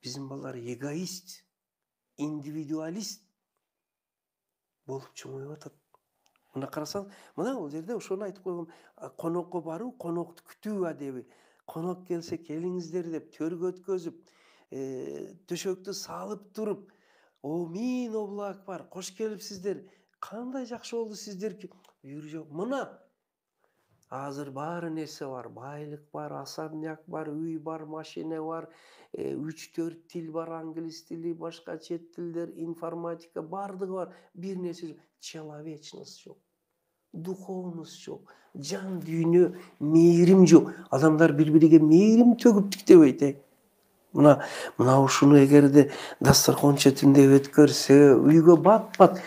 Bizim балдар эгоист, индивидуалист болуп чоңоюп атат. Мына карасаң, мына бул жерде ошону айтып койгом, конокко баруу, конокту күтүү адеби. Конок келсе келиңиздер деп төргө өткөзүп, төшөктү салып туруп, о мин облак бар, кош келипсиздер. Кандай жакшы болду сиздерки. Буюру жок. Мына азыр баары нерсе бар, байлык бар, особняк бар, үй бар, машина бар, 3-4 тил бар, англис тили, башка чет тилдер, информатика бардыгы бар. Бир нерсе жок, человечность жок. Духовность жок. Жан дүйнө, мээрим жок. Адамдар бири-бириге мээрим төгүп тиктебейт. Мына ушуну эгерде дасторкон четинде өткөрсө, үйгө бат-бат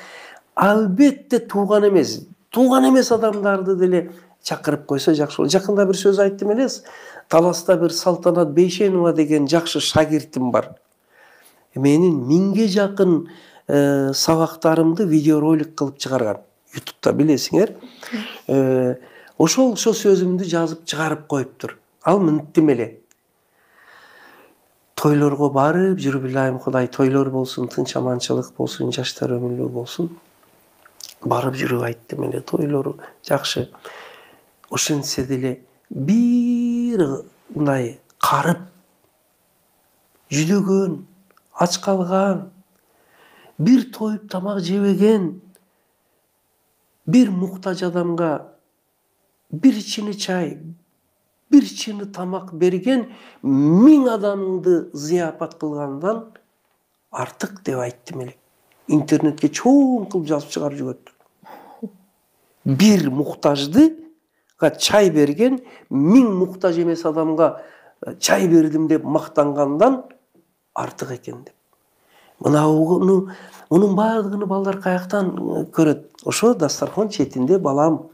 албетте тууган эмес адамдарды деле чакырып койсо жакшы болот. Жакында бир сөз айттым элес. Таласта бир Салтанат Бейшенова деген жакшы шагиртим бар. Менин 1000ге жакын сабактарымды видеоролик кылып чыгарган. YouTube'да билесиңер. Ошол сөзүмдү жазып чыгарып коюптур. Ал мынтим эле. Тойлорго барып жүрүп илайым, Кудай тойлор болсун, тынч аманчылык болсун, жаштар өмүрлүү болсун. Барып жүрүп айттым эле, тойлору жакшы. Ошентсе деле бир мындай карып, жүдөгөн, ач калган, бир тоюп тамак жебеген, бир муктаж адамга бир чыны чай, бир чыны тамак берген 1000 адамды зыяпат кылгандан артык деп айттым эле. Интернетке чоң кылып жазып чыгарып жүрөт. Бир муктаждыга чай берген 1000 муктаж эмес адамга чай бердим деп мактангандан артык экен деп. Мына мунун баардыгын балдар каяктан көрөт? Ошо дасторкон четинде балам,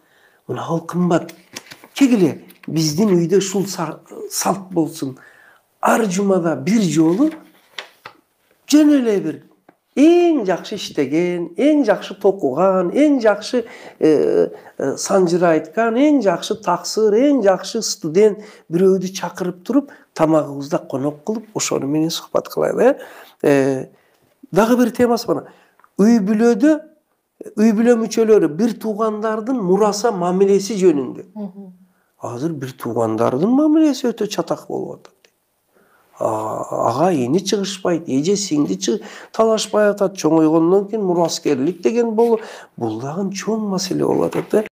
мына ал кымбат. Кегиле биздин үйдө ушул салт болсун. Ар жумада бир жолу жөн эле бир эң жакшы иштеген, эң жакшы токуган, эң жакшы санжыр айткан, эң жакшы таксыр, эң жакшы студент бирөөдү чакырып туруп, тамагыбызда конок кылып, ошону менен сухбат кылайлы. Дагы бир темасы бар. Үй бүлө мүчөлөрү, бир туугандардын мураса мамилеси жөнүндө. Азыр бир туугандардын мамилеси өтө чатак болуп атат. Ага эни чыгышпайт, эже сиңди талашпай атат, чоңойгондон кийин мураскерлик деген бул дагы чоң маселе болуп атат.